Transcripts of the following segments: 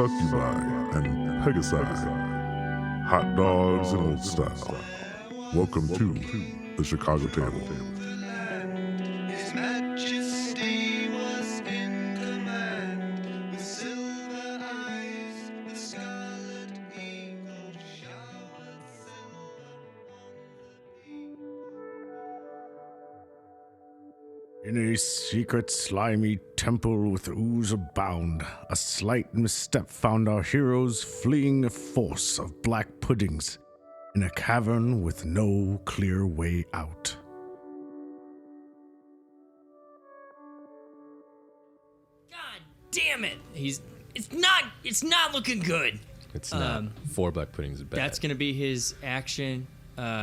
succubi and pegasi, hot dogs and old style. Welcome to the Chicago Table. His Majesty was in command, with silver eyes, with scarlet eagle showered silver on the people. In a secret, slimy temple with ooze abound, a slight misstep found our heroes fleeing a force of black puddings in a cavern with no clear way out. God damn it! It's not looking good. It's not. 4 black puddings is bad. That's gonna be his action.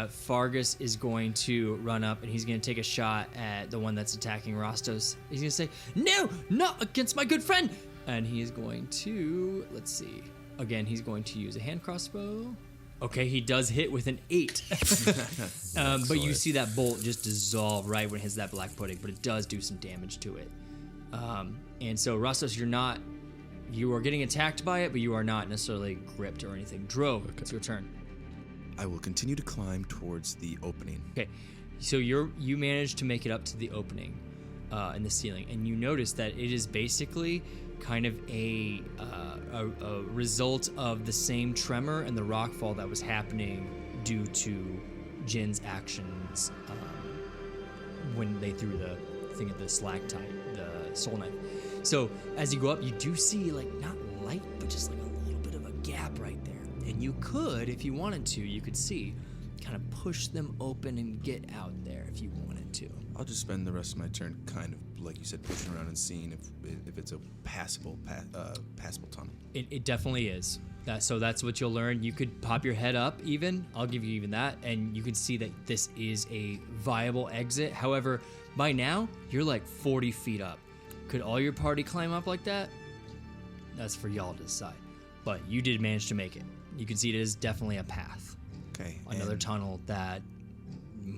Fargus is going to run up and he's gonna take a shot at the one that's attacking Rostos. He's gonna say, "No, not against my good friend!" And he is going to, let's see. Again, he's going to use a hand crossbow. Okay, he does hit with an 8. But you see that bolt just dissolve right when it hits that black pudding, but it does do some damage to it. And so, Rostos, you are getting attacked by it, but you are not necessarily gripped or anything. Dro, it's your turn. I will continue to climb towards the opening. Okay, so you managed to make it up to the opening in the ceiling, and you notice that it is basically kind of a result of the same tremor and the rockfall that was happening due to Jin's actions when they threw the thing at the stalactite, the soul knife. So as you go up, you do see like not light, but just like a little bit of a gap right there. And you could, if you wanted to, you could see, kind of push them open and get out there if you wanted to. I'll just spend the rest of my turn kind of, like you said, pushing around and seeing if it's a passable tunnel. It definitely is. So that's what you'll learn. You could pop your head up even. I'll give you even that. And you can see that this is a viable exit. However, by now, you're like 40 feet up. Could all your party climb up like that? That's for y'all to decide. But you did manage to make it. You can see it is definitely a path. Okay. Another tunnel that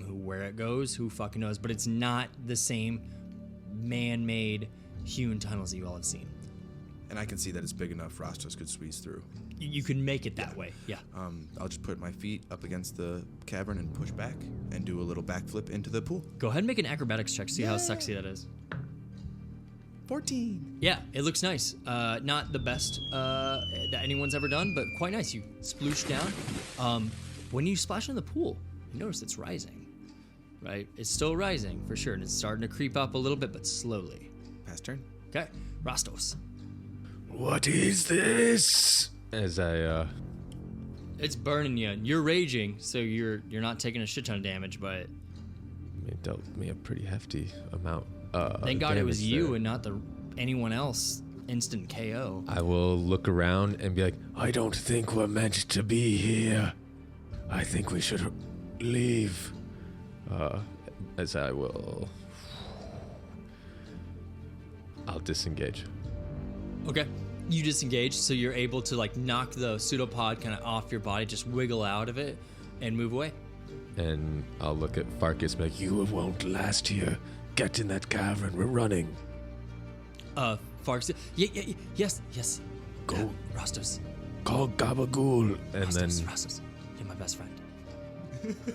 where it goes, who fucking knows? But it's not the same man-made hewn tunnels that you all have seen. And I can see that it's big enough Rostos could squeeze through. You can make it that way, yeah. I'll just put my feet up against the cavern and push back and do a little backflip into the pool. Go ahead and make an acrobatics check. See how sexy that is. 14. Yeah, it looks nice. Not the best that anyone's ever done, but quite nice. You sploosh down. When you splash in the pool, you notice it's rising, right? It's still rising for sure, and it's starting to creep up a little bit, but slowly. Pass turn. Okay, Rostos. What is this? As I, It's burning you. You're raging, so you're not taking a shit ton of damage, but it dealt me a pretty hefty amount. thank God it was damage you there. and not anyone else. Instant KO. I will look around and be like, I don't think we're meant to be here. I think we should leave. as I will, I'll disengage. Okay. You disengage, so you're able to like knock the pseudopod kind of off your body, just wiggle out of it, and move away. And I'll look at Farkas and be like, You won't last here. Get in that cavern. We're running. Farks. Yes. Go. Rostos. Call Gabagool. and Rostos. then Rostos. You're my best friend.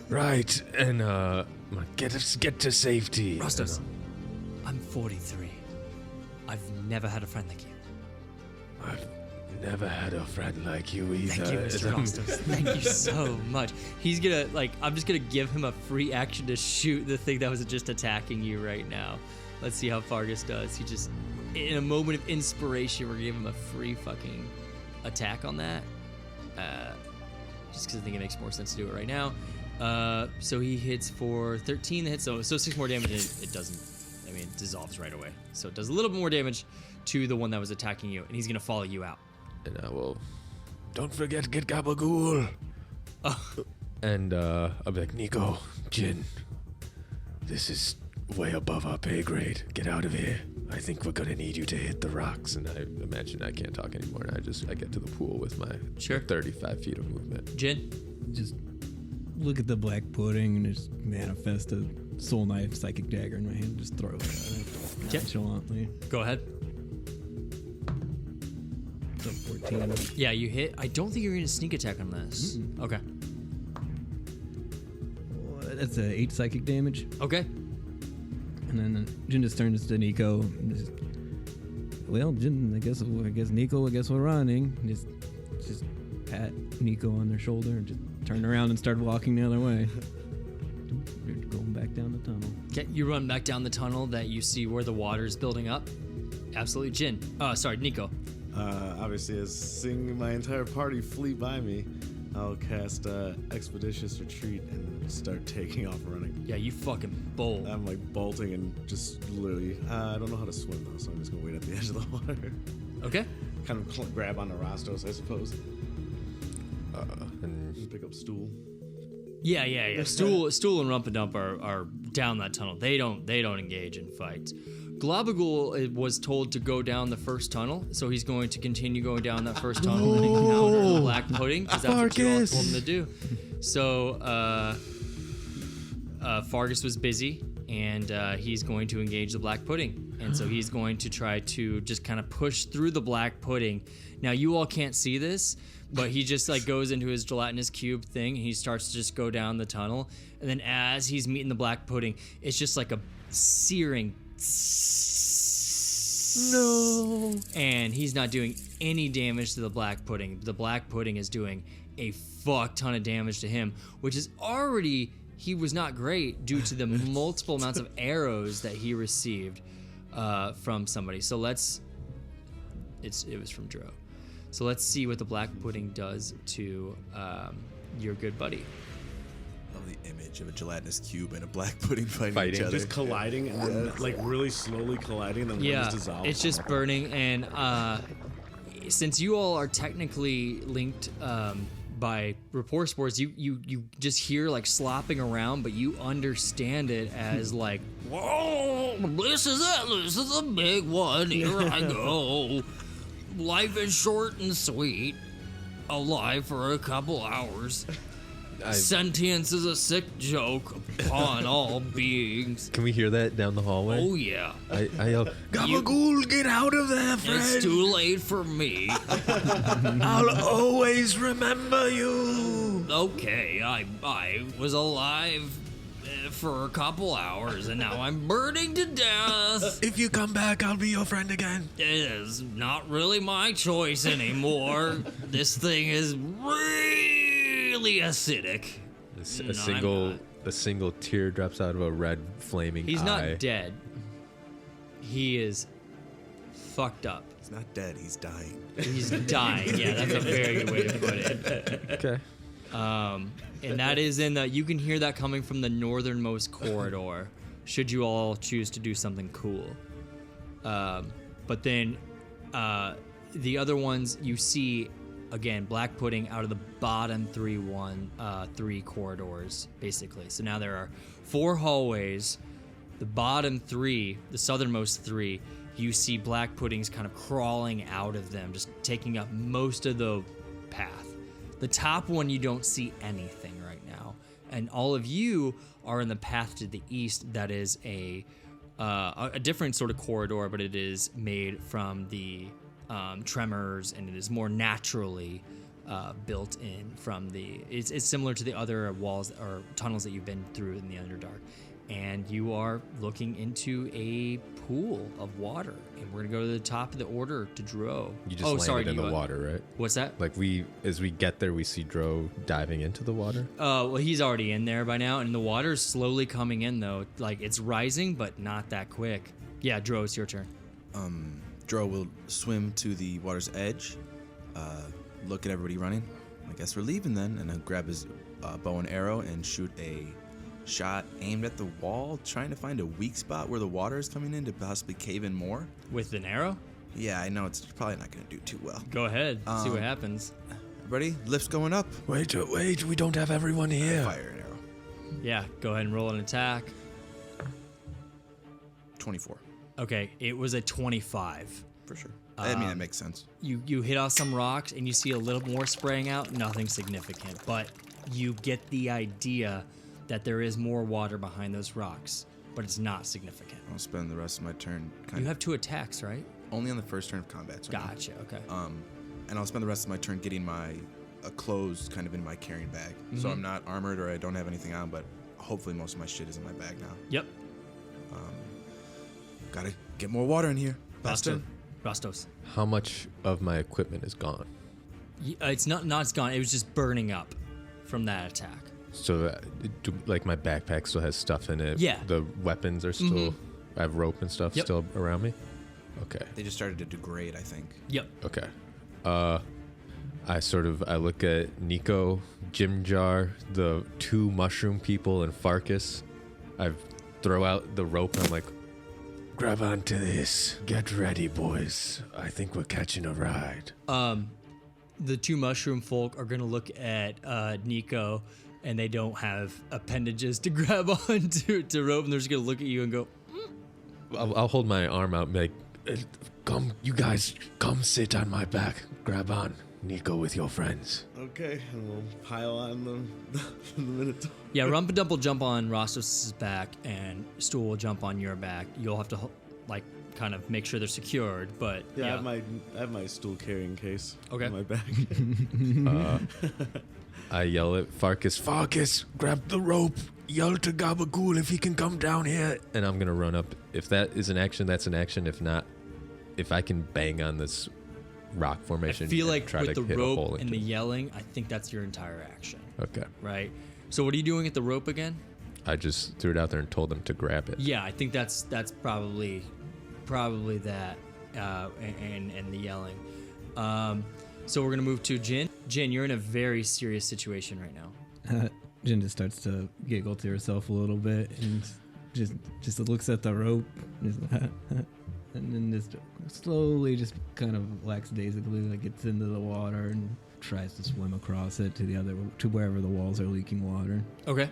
Right. And get to safety. Rostos. I'm 43. I've never had a friend like you. I've never had a friend like you either. Thank you, Mr. Rostos. Thank you so much. He's gonna, I'm just gonna give him a free action to shoot the thing that was just attacking you right now. Let's see how Fargus does. He just, in a moment of inspiration, we're gonna give him a free fucking attack on that. Just because I think it makes more sense to do it right now. So he hits for 13 hits, so 6 more damage, and it doesn't, it dissolves right away. So it does a little bit more damage to the one that was attacking you, and he's gonna follow you out. and I will, Don't forget, get Gabagool. and I'll be like, Nico, Jin, this is way above our pay grade. Get out of here. I think we're gonna need you to hit the rocks. and I imagine I can't talk anymore, and I get to the pool with my Sure. 35 feet of movement. Jin? Just look at the black pudding and just manifest a soul knife, psychic dagger in my hand. Just throw it at it Okay. nonchalantly. Go ahead. So 14. 19. Yeah, you hit. I don't think you're going to sneak attack on this. Okay. That's a 8 psychic damage. Okay. And then Jin just turns to Nico. And just, well, Jin, I guess Nico, we're running. Just pat Nico on their shoulder and just turn around and start walking the other way. You're going back down the tunnel. Okay, you run back down the tunnel that you see where the water's building up. Absolutely, Jin. Sorry, Nico. Obviously, as seeing my entire party flee by me, I'll cast Expeditious Retreat and start taking off running. Yeah, you fucking bolt. I'm like bolting and just literally, I don't know how to swim though, so I'm just gonna wait at the edge of the water. Okay. Kind of grab onto Rastos, I suppose. And Just pick up stool. Yeah. Stool and Rumpadump are down that tunnel. They don't engage in fights. Globagul was told to go down the first tunnel, so he's going to continue going down that first tunnel and encounter the black pudding, because that's what you all told him to do. So Fargus was busy, and he's going to engage the black pudding, and so he's going to try to just kind of push through the black pudding. Now you all can't see this, but he just like goes into his gelatinous cube thing, and he starts to just go down the tunnel, and then as he's meeting the black pudding, it's just like a searing no, and he's not doing any damage to the black pudding. The black pudding is doing a fuck ton of damage to him, which is already, he was not great due to the multiple amounts of arrows that he received from somebody. So it was from Dro. So let's see what the black pudding does to your good buddy. Love the image of a gelatinous cube and a black pudding fighting each other. Just colliding and then like really slowly colliding, then one Yeah, just dissolves. it's just burning, and since you all are technically linked by rapport spores, you just hear like slopping around, but you understand it as like, whoa, this is it, this is a big one, here I go. Life is short and sweet, alive for a couple hours. Sentience is a sick joke upon all beings. can we hear that down the hallway? Oh yeah. I yell, Gabagool, get out of there, friend. It's too late for me. I'll always remember you. Okay, I was alive for a couple hours, and now I'm burning to death. If you come back, I'll be your friend again. It is not really my choice anymore. This thing is really acidic. A single tear drops out of a red flaming He's eye. not dead. He is fucked up. He's not dead, he's dying. He's dying. Yeah, that's a very good way to put it. Okay. And that is in the, you can hear that coming from the northernmost corridor, should you all choose to do something cool. But then the other ones you see, again, black pudding out of the bottom three corridors, basically. So now there are 4 hallways. The bottom 3, the southernmost 3, you see black puddings kind of crawling out of them, just taking up most of the path. The top one, you don't see anything right now. And all of you are in the path to the east that is a different sort of corridor, but it is made from the tremors, and it is more naturally built in from the... It's similar to the other walls or tunnels that you've been through in the Underdark. And you are looking into a pool of water. And we're going to go to the top of the order to Dro. You just landed in the water, right? What's that? Like as we get there, we see Dro diving into the water. Well, he's already in there by now, and the water's slowly coming in, though. Like, it's rising, but not that quick. Yeah, Dro, it's your turn. Dro will swim to the water's edge, look at everybody running. I guess we're leaving then, and he'll grab his bow and arrow and shoot a shot aimed at the wall, trying to find a weak spot where the water is coming in to possibly cave in more. With an arrow? Yeah, I know it's probably not going to do too well. Go ahead. See what happens. Everybody, lift's going up. Wait, we don't have everyone here. Fire an arrow. Yeah, go ahead and roll an attack. 24. Okay, it was a 25. For sure. I mean, that makes sense. You hit off some rocks, and you see a little more spraying out. Nothing significant, but you get the idea that there is more water behind those rocks, but it's not significant. I'll spend the rest of my turn You have 2 attacks, right? only on the first turn of combat. So Gotcha, okay. and I'll spend the rest of my turn getting my clothes kind of in my carrying bag. So I'm not armored or I don't have anything on, but hopefully most of my shit is in my bag now. Yep. Gotta get more water in here. Faster. Rastos. How much of my equipment is gone? It's not it's gone. It was just burning up from that attack. So, like my backpack still has stuff in it. Yeah. The weapons are still. I have rope and stuff Yep. still around me. Okay. They just started to degrade, I think. Yep. Okay. I look at Nico, Jim Jar, the 2 mushroom people, and Farkas. I throw out the rope and I'm like, grab onto this. Get ready, boys. I think we're catching a ride. The 2 mushroom folk are gonna look at Nico, and they don't have appendages to grab on to rope, and they're just gonna look at you and go, I'll hold my arm out and be like, come, you guys, come sit on my back. Grab on, Nico, with your friends. Okay, and we'll pile on the Minotaur. yeah, Rumpadump will jump on Rastos' back, and Stool will jump on your back. You'll have to kind of make sure they're secured, but Yeah, I have my stool carrying case Okay. in my bag. I yell at Farkas, Farkas, grab the rope. Yell to Gabagool if he can come down here. And I'm going to run up. If that is an action, that's an action. If not, if I can bang on this rock formation. I feel and like try with to the hit a hole rope and into the it. yelling, I think that's your entire action, Okay. right? So what are you doing at the rope again? I just threw it out there and told them to grab it. Yeah, I think that's probably that, and the yelling. So we're gonna move to Jin. Jin, you're in a very serious situation right now. Jin just starts to giggle to herself a little bit and just looks at the rope, and then just slowly, just kind of lackadaisically, like gets into the water and tries to swim across it to wherever the walls are leaking water. Okay.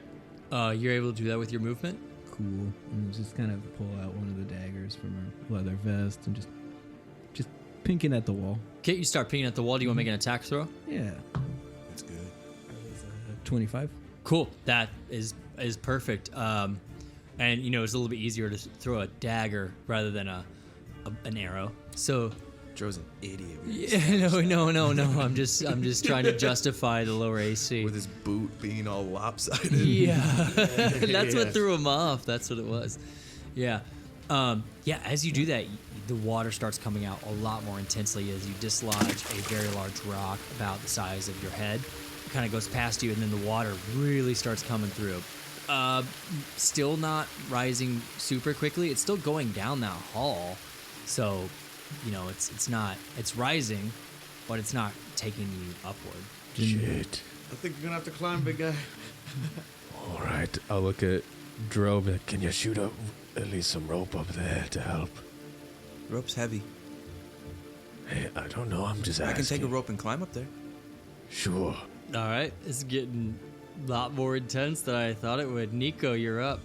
You're able to do that with your movement? Cool. And just kind of pull out one of the daggers from her leather vest and just pinking at the wall. Okay, you start pinging at the wall. Do you want to make an attack throw? Yeah. That's good. 25. Cool. That is perfect. And it's a little bit easier to throw a dagger rather than an arrow. So Joe's an idiot. yeah, no. I'm just trying to justify the lower AC. With his boot being all lopsided. Yeah, that's what threw him off. That's what it was. Yeah, As you do that, the water starts coming out a lot more intensely as you dislodge a very large rock about the size of your head. It kind of goes past you, and then the water really starts coming through. Still not rising super quickly. It's still going down that hall, so it's rising, but it's not taking you upward. Shit. I think you're gonna have to climb, big guy. All right. I'll look at Drobe. Can you shoot up at least some rope up there to help? Rope's heavy. Hey, I don't know. I'm just asking. I can take a rope and climb up there. Sure. All right, it's getting a lot more intense than I thought it would. Nico, you're up.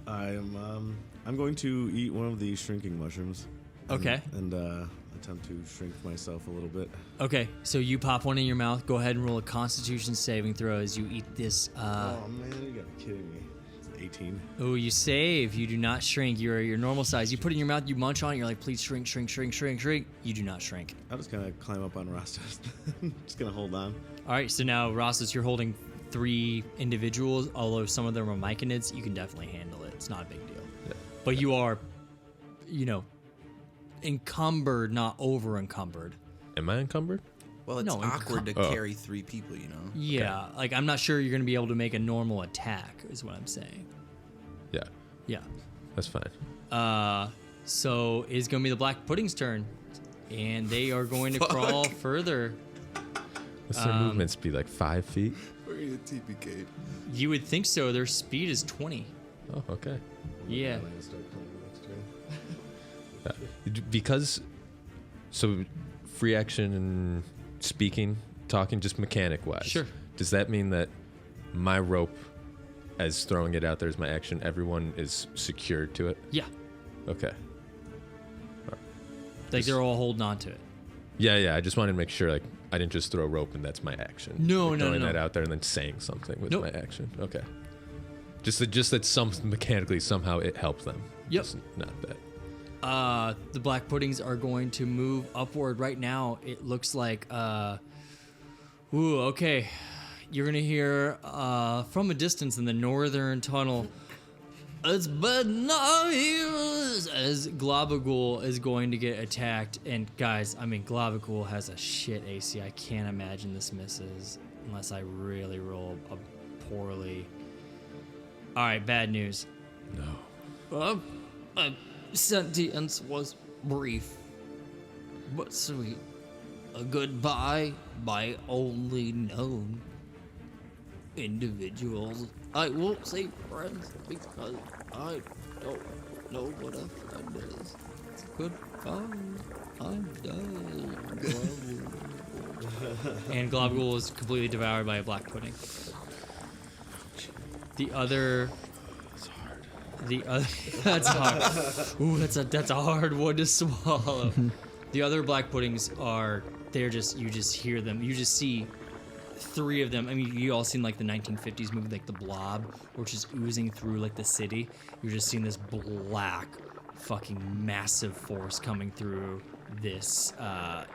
I'm going to eat one of the shrinking mushrooms. Okay. And attempt to shrink myself a little bit. Okay, so you pop one in your mouth. Go ahead and roll a Constitution saving throw as you eat this. Oh man, you gotta be kidding me. It's 18. Oh, you save. You do not shrink. You're your normal size. You put it in your mouth. You munch on it. You're like, please shrink, shrink, shrink, shrink, shrink. You do not shrink. I'm just gonna climb up on Rastos. Just gonna hold on. All right, so now Rosses, you're holding 3 individuals. Although some of them are myconids, you can definitely handle it. It's not a big deal. Yeah. But you are, encumbered, not over encumbered. Am I encumbered? Well, it's No, awkward to Oh. carry 3 people, you know? Yeah, like I'm not sure you're going to be able to make a normal attack, is what I'm saying. Yeah. Yeah. That's fine. So it's going to be the Black Pudding's turn, and they are going to crawl further. What's their movement speed? Like 5 feet? We're gonna TPK. You would think so. Their speed is 20. Oh, okay. Yeah. I'm gonna start climbing next turn. Because, so free action and speaking, talking, just mechanic wise. Sure. Does that mean that my rope, as throwing it out there is my action, everyone is secured to it? Yeah. Okay. Like they're all holding on to it. Yeah. I just wanted to make sure, like, I didn't just throw rope and that's my action. No, Like, no, throwing no. that out there and then saying something with Nope. my action. Okay. Just that some mechanically somehow it helped them. Yep. Just not that. The black puddings are going to move upward right now. It looks like, okay. You're going to hear from a distance in the northern tunnel, it's bad news, as Globagool is going to get attacked. And guys, I mean, Globagool has a shit AC. I can't imagine this misses unless I really roll poorly. All right, bad news. No. Sentience was brief, but sweet. A goodbye by only known individuals. I won't say friends because I don't know what a friend is. Goodbye. I'm done. And Globagool is completely devoured by a black pudding. The other that's hard. Ooh, that's a hard one to swallow. The other black puddings you just hear them. You just see 3 of them. I mean, you all seen like the 1950s movie, like The Blob, which is oozing through like the city. You're just seeing this black, fucking massive force coming through this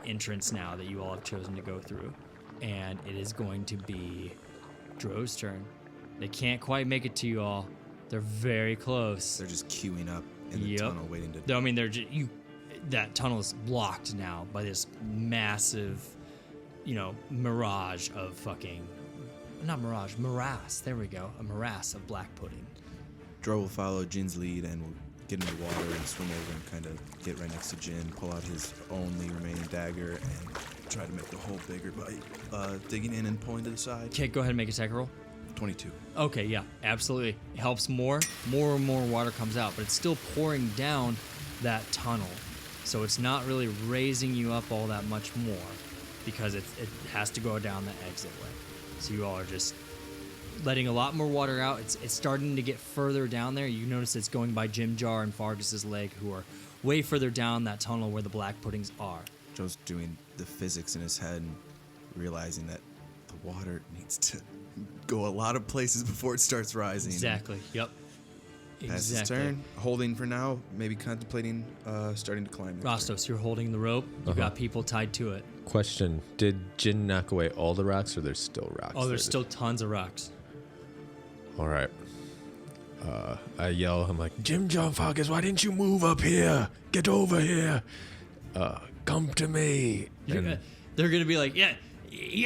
entrance now that you all have chosen to go through, and it is going to be Dro's turn. They can't quite make it to you all. They're very close. They're just queuing up in the tunnel, waiting to. I mean, that tunnel is blocked now by this massive, mirage of fucking, not mirage, morass. There we go, a morass of black pudding. Dro will follow Jin's lead and will get in the water and swim over and kind of get right next to Jin, pull out his only remaining dagger, and try to make the hole bigger by digging in and pulling to the side. Okay, go ahead and make a tech roll. 22. Okay, yeah, absolutely. It helps more and more water comes out, but it's still pouring down that tunnel. So it's not really raising you up all that much more because it has to go down the exit way. So you all are just letting a lot more water out. It's starting to get further down there. You notice it's going by Jim Jar and Fargus's leg, who are way further down that tunnel where the black puddings are. Joe's doing the physics in his head and realizing that the water needs to go a lot of places before it starts rising. Exactly. Yep. Pass his turn. Holding for now, maybe contemplating starting to climb. Rostos, you're holding the rope. You've got people tied to it. Question: did Jin knock away all the rocks, or there's still rocks? Oh, there's still tons of rocks. All right. I yell. I'm like, Jim John Fargus, why didn't you move up here? Get over here. Come to me. And They're gonna be like, yeah,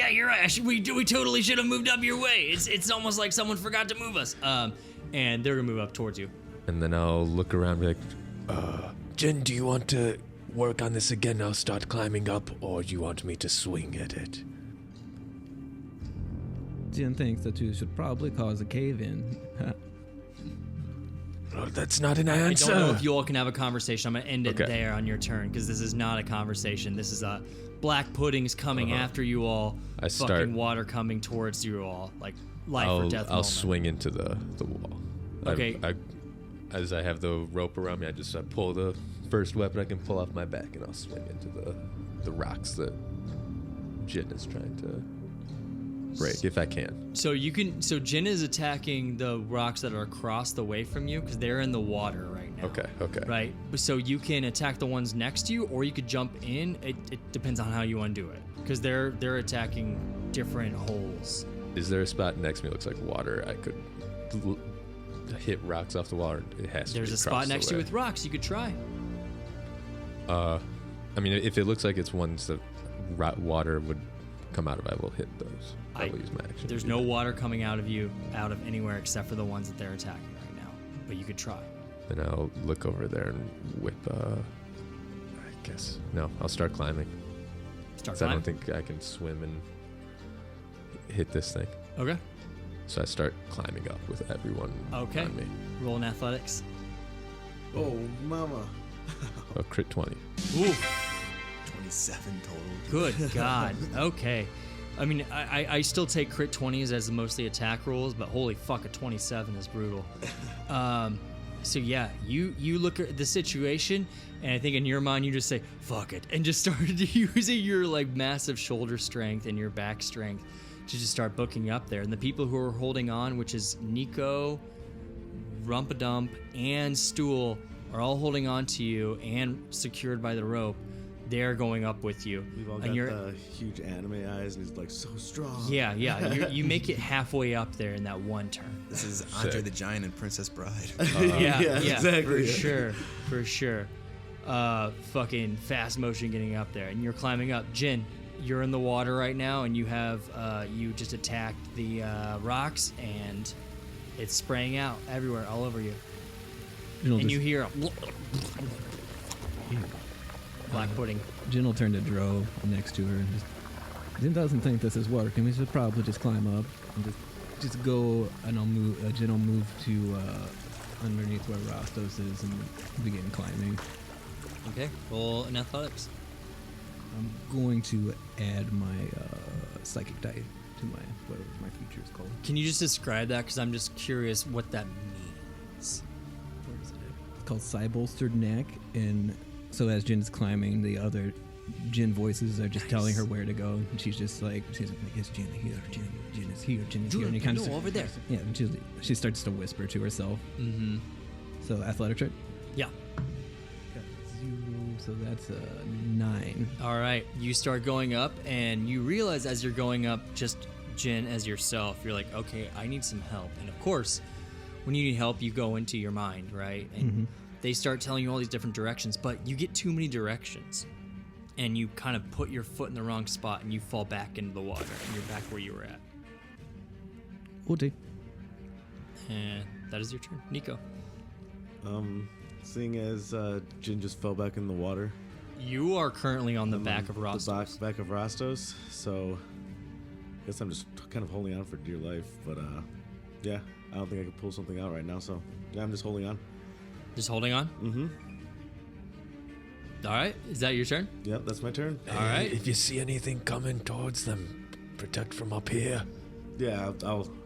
you're right. We totally should have moved up your way. It's almost like someone forgot to move us. And they're gonna move up towards you. And then I'll look around and be like, Jin, do you want to work on this again? I'll start climbing up, or do you want me to swing at it? Jin thinks that you should probably cause a cave-in. Well, that's not an answer. I don't know if you all can have a conversation. I'm gonna end it Okay. there on your turn, because this is not a conversation. This is a black puddings coming after you all. I start- fucking water coming towards you all, like life or death. I'll moment. swing into the wall. Okay. As I have the rope around me, I pull the first weapon I can pull off my back, and I'll swing into the rocks that Jin is trying to break, if I can. So Jin is attacking the rocks that are across the way from you, because they're in the water right now. Okay. Right. So you can attack the ones next to you, or you could jump in. It depends on how you want to do it, because they're attacking different holes. Is there a spot next to me that looks like water I could hit rocks off the water? It has to There's be a spot across the next to you way. with rocks. You could try. I mean, if it looks like it's ones that water would come out of, I will hit those. I will use my action. There's to do no that. water coming out of anywhere except for the ones that they're attacking right now. But you could try. Then I'll look over there and whip. I guess no. I'll start climbing. Start 'Cause I climbing. don't think I can swim and hit this thing. Okay. So I start climbing up with everyone Okay. on me. Roll in athletics. Oh, mama. A crit 20. Ooh. 27 total. Good God. Okay. I mean, I still take crit 20s as mostly attack rolls, but holy fuck, a 27 is brutal. So yeah, you look at the situation, and I think in your mind you just say, fuck it, and just started using your like massive shoulder strength and your back strength to just start booking up there. And the people who are holding on, which is Nico, Rumpadump, and Stool, are all holding on to you and secured by the rope. They're going up with you. We've all and got you're, the huge anime eyes, and he's like so strong. yeah. You make it halfway up there in that one turn. This is Andre the Giant and Princess Bride. Yeah, exactly. For sure. Fucking fast motion getting up there, and you're climbing up. Jin, you're in the water right now, and you have you just attacked the rocks, and it's spraying out everywhere, all over you. And you hear a black pudding. Jin will turn to Dro next to her and just. Jin doesn't think this is working. We should probably just climb up and just go. And I'll move. Jin will move to underneath where Rostos is and begin climbing. Okay, roll an athletics. I'm going to add my psychic die to my whatever my feature is called. Can you just describe that? Because I'm just curious what that means. Where is it? It's called Psy-Bolstered Neck, and so as Jin is climbing, the other Jin voices are just telling her where to go, and she's like, "Is Jin here? Jin is here. Jin is here." And you kind of over there. Yeah, and she starts to whisper to herself. Mm-hmm. So athletic check. Yeah. Got 0, so that's a 9. All right, you start going up, and you realize as you're going up, just Jin as yourself, you're like, okay, I need some help. And of course, when you need help, you go into your mind, right? And they start telling you all these different directions, but you get too many directions, and you kind of put your foot in the wrong spot, and you fall back into the water, and you're back where you were at. Okay. And that is your turn, Nico. Seeing as Jin just fell back in the water. You are currently on the back of Rostos. The back of Rostos. So I guess I'm just kind of holding on for dear life. But yeah, I don't think I could pull something out right now. So yeah, I'm just holding on. Just holding on? Mm-hmm. All right, is that your turn? Yep, that's my turn. All right. If you see anything coming towards them, protect from up here. Yeah,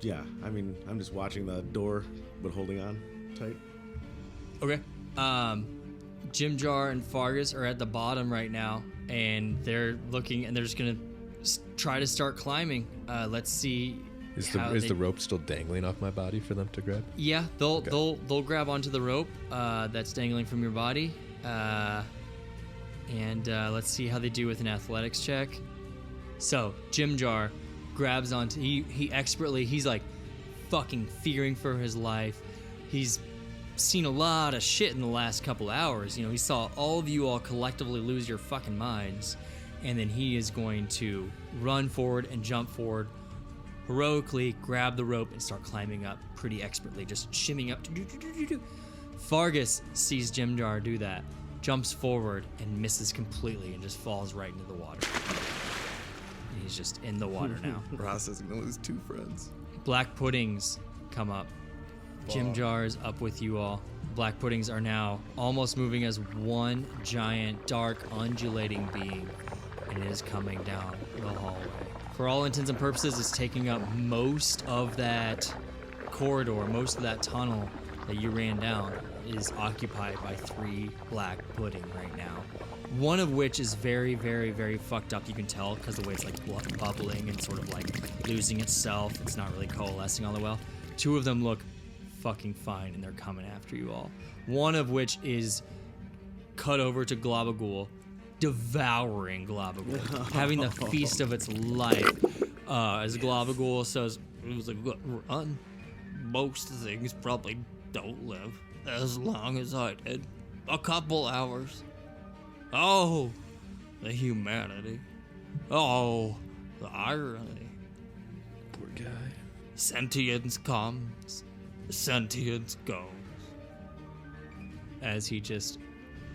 yeah. I mean, I'm just watching the door, but holding on tight. Okay. Jim Jar and Fargus are at the bottom right now, and they're looking, and they're just gonna try to start climbing. Let's see. Is the rope still dangling off my body for them to grab? Yeah, they'll grab onto the rope that's dangling from your body, and let's see how they do with an athletics check. So Jim Jar grabs onto. He expertly. He's like fucking fearing for his life. He's seen a lot of shit in the last couple hours. You know, he saw all of you all collectively lose your fucking minds, and then he is going to run forward and jump forward, heroically grab the rope and start climbing up pretty expertly, just shimming up. Fargus sees Jim Jar do that, jumps forward and misses completely and just falls right into the water. And he's just in the water now. Ross is gonna lose 2 friends. Black puddings come up. Jim Jar is up with you all. Black puddings are now almost moving as one giant, dark, undulating being, and it is coming down the hallway. For all intents and purposes, it's taking up most of that corridor, most of that tunnel that you ran down is occupied by 3 black pudding right now. One of which is very, very, very fucked up. You can tell because the way it's like bubbling and sort of like losing itself. It's not really coalescing all the well. 2 of them look fucking fine, and they're coming after you all. One of which is cut over to Globagool, devouring Globagool, having the feast of its life. As Globagool says, it was a good run. Most things probably don't live as long as I did. A couple hours. Oh, the humanity. Oh, the irony. Poor guy. Sentience comes, sentience goes. As he just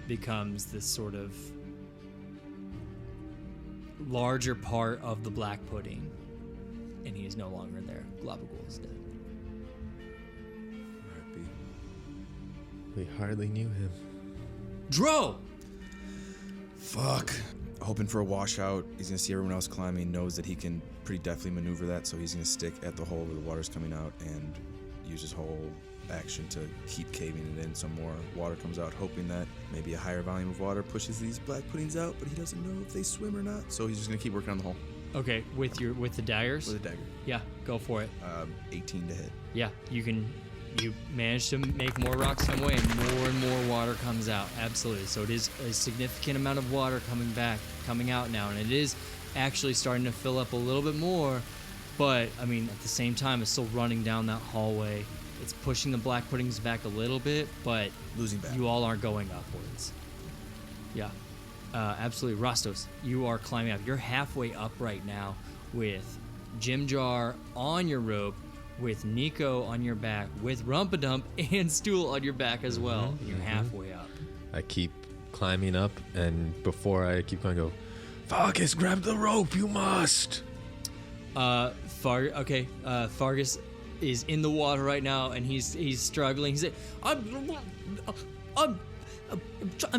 becomes this sort of larger part of the black pudding, and he is no longer there. Globagool is dead. R.I.P. We hardly knew him. Dro! Fuck. Hoping for a washout. He's gonna see everyone else climbing, knows that he can pretty deftly maneuver that, so he's gonna stick at the hole where the water's coming out and use his whole action to keep caving it in so more water comes out, hoping that maybe a higher volume of water pushes these black puddings out, but he doesn't know if they swim or not, so he's just gonna keep working on the hole. Okay, with the daggers? With a dagger. Yeah, go for it. 18 to hit. Yeah, you can You manage to make more rocks come away, and more water comes out. Absolutely. So it is a significant amount of water coming out now, and it is actually starting to fill up a little bit more. But I mean, at the same time, it's still running down that hallway. It's pushing the black puddings back a little bit, but Losing back. you all aren't going upwards. Yeah, absolutely. Rostos, you are climbing up. You're halfway up right now with Jim Jar on your rope, with Nico on your back, with Rumpadump and Stool on your back as well. You're halfway up. I keep climbing up, and before I keep going, I go, Fargus, grab the rope, you must. Fargus is in the water right now, and he's struggling. He's like, I'm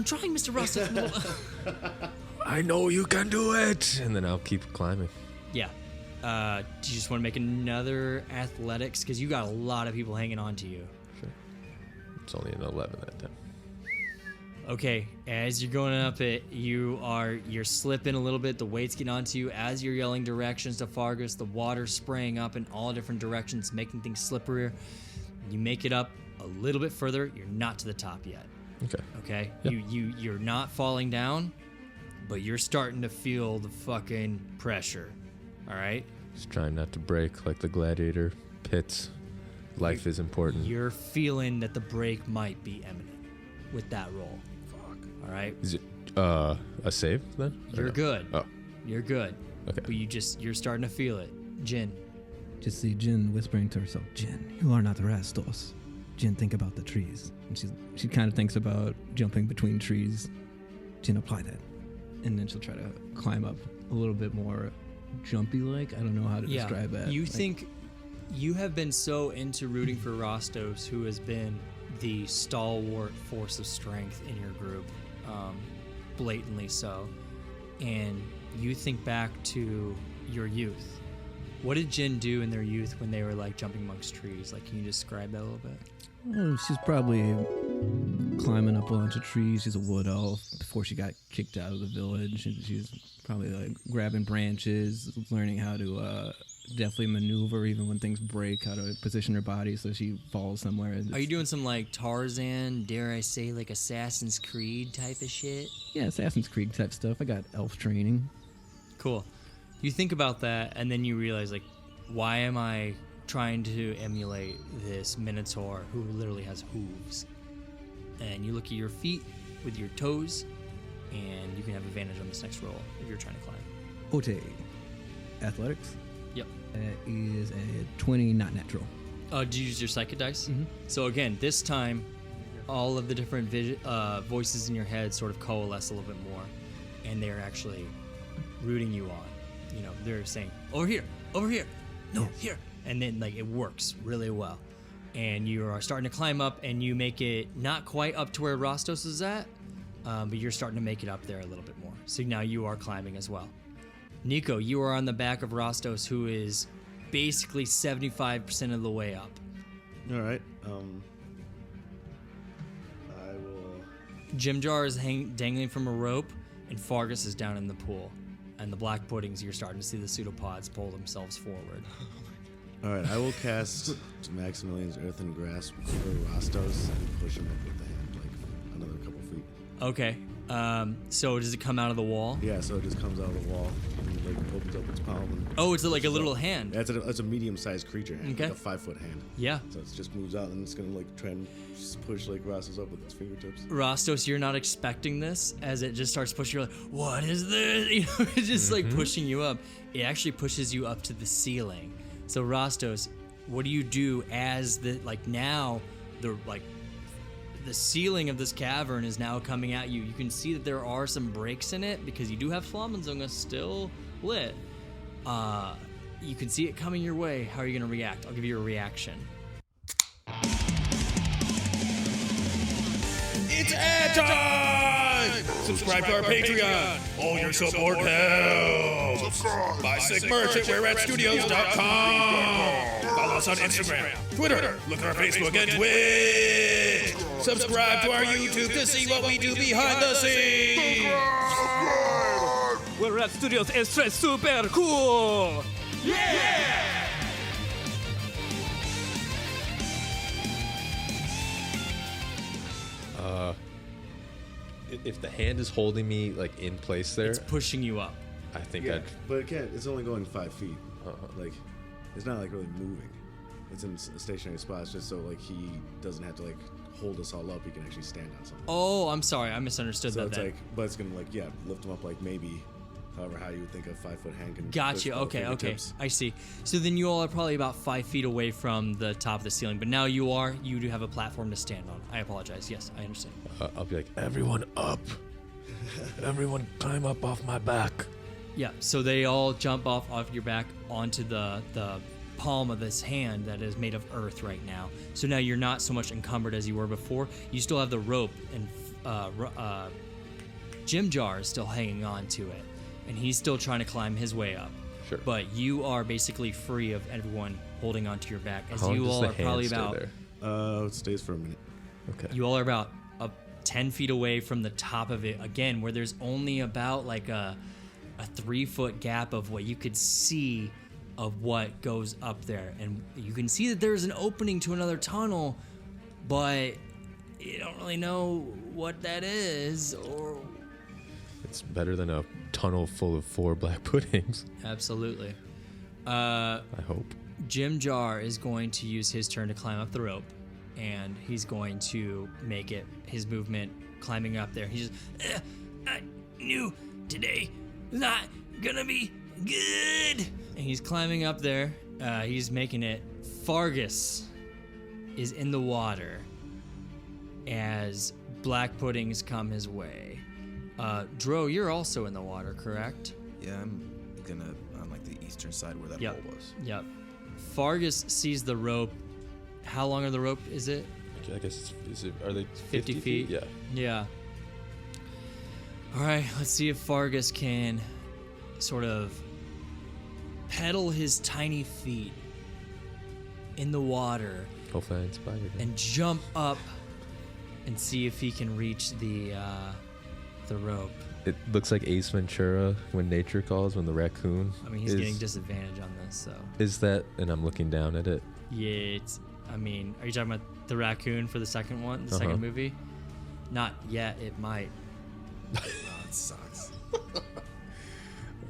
trying, Mr. Rostos. I know you can do it. And then I'll keep climbing. Yeah. Do you just want to make another athletics? Because you got a lot of people hanging on to you. Sure. It's only an 11 that time. Okay, as you're going up it, you're slipping a little bit. The weight's getting onto you as you're yelling directions to Fargus. The water's spraying up in all different directions, making things slipperier. You make it up a little bit further. You're not to the top yet. Okay. Yep. You're not falling down, but you're starting to feel the fucking pressure. All right. Just trying not to break like the gladiator pits. Life is important. You're feeling that the break might be imminent with that roll. All right. Is it a save then? Or You're no? good. Oh, You're good. okay. But you're starting to feel it. Jin. Just see Jin whispering to herself, Jin, you are not Rastos. Jin, think about the trees. And she kind of thinks about jumping between trees. Jin, apply that. And then she'll try to climb up a little bit more jumpy-like. I don't know how to describe that. You think you have been so into rooting for Rostos, who has been the stalwart force of strength in your group, blatantly so, and you think back to your youth. What did Jin do in their youth when they were like jumping amongst trees? Like, can you describe that a little bit? Oh, she's probably climbing up a bunch of trees. She's a wood elf before she got kicked out of the village. And she's probably like grabbing branches, learning how to definitely maneuver even when things break, how to position her body so she falls somewhere. Are you doing some like Tarzan, dare I say, like Assassin's Creed type of shit? Yeah, Assassin's Creed type stuff. I got elf training. Cool. You think about that, and then you realize, like, why am I trying to emulate this Minotaur who literally has hooves? And you look at your feet with your toes, and you can have advantage on this next roll if you're trying to climb. Ote. Athletics. Yep. That is a 20, not natural. Do you use your psychic dice? Mhm. So again, this time, all of the different voices in your head sort of coalesce a little bit more, and they're actually rooting you on. You know, they're saying, over here, no, here. And then, like, it works really well. And you are starting to climb up, and you make it not quite up to where Rostos is at, but you're starting to make it up there a little bit more. So now you are climbing as well. Nico, you are on the back of Rostos, who is basically 75% of the way up. All right. I will. Jim Jar is dangling from a rope, and Fargus is down in the pool. And the black puddings, you're starting to see the pseudopods pull themselves forward. All right. I will cast Maximilian's Earthen Grasp for Rostos and push him up with the hand, like another couple feet. Okay. So does it come out of the wall? Yeah. So it just comes out of the wall and like opens up its palm. And Oh, it's like a little hand. Yeah, it's a medium-sized creature hand, Okay. like a 5-foot hand. Yeah. So it just moves out and it's gonna like try and just push like Rostos up with its fingertips. Rostos, you're not expecting this. As it just starts pushing, you're like, what is this? You know, it's just like pushing you up. It actually pushes you up to the ceiling. So Rostos, what do you do as now the ceiling of this cavern is now coming at you? You can see that there are some breaks in it because you do have Flammenzunga still lit. You can see it coming your way. How are you going to react? I'll give you a reaction. It's ad time! Subscribe to our Patreon. All your support helps. Buy sick merch at whereatstudios.com. Follow us on Instagram, Twitter, look at our Facebook and Twitch. Subscribe to our YouTube to see what we do behind the scenes. We're at Studios is super cool! Yeah! If the hand is holding me like in place there, It's pushing you up. I think Yeah, I'd. but it can't. It's only going 5 feet. Like, it's not like really moving. It's in a stationary spot. It's just so like he doesn't have to like hold us all up. He can actually stand on something. Oh, I'm sorry. I misunderstood So that it's then. like, but it's gonna like lift him up like maybe, however how you would think a 5-foot hand can. Gotcha. push both Okay. fingertips. I see. So then you all are probably about 5 feet away from the top of the ceiling, but now you do have a platform to stand on. I apologize. Yes, I understand. I'll be like, everyone up. Everyone climb up off my back. Yeah. So they all jump off your back onto the palm of this hand that is made of earth right now. So now you're not so much encumbered as you were before. You still have the rope, and Jim Jar is still hanging on to it, and he's still trying to climb his way up. Sure. But you are basically free of everyone holding onto your back, as How long you does all the are hand probably stay about there? It stays for a minute. Okay. you all are about 10 feet away from the top of it again, where there's only about like a 3-foot gap of what you could see of what goes up there, and you can see that there's an opening to another tunnel, but you don't really know what that is. Or It's better than a tunnel full of 4 black puddings. absolutely. I hope. Jim Jar is going to use his turn to climb up the rope, and he's going to make it his movement climbing up there. He's just, I knew today was not gonna be good. And he's climbing up there. He's making it. Fargus is in the water as black puddings come his way. Dro, you're also in the water, correct? Yeah, I'm gonna on like the eastern side where that Yep. hole was. Yep. Fargus sees the rope. How long of the rope is it? I guess are they 50 feet? Yeah. Yeah. All right, let's see if Fargus can sort of pedal his tiny feet in the water Hopefully I inspired him. and jump up and see if he can reach the rope. It looks like Ace Ventura when nature calls, when the raccoon. I mean, he's getting disadvantage on this, so. Is that? And I'm looking down at it. Yeah, are you talking about the raccoon for the second one, the second movie? Not yet, it might. Oh, it sucks.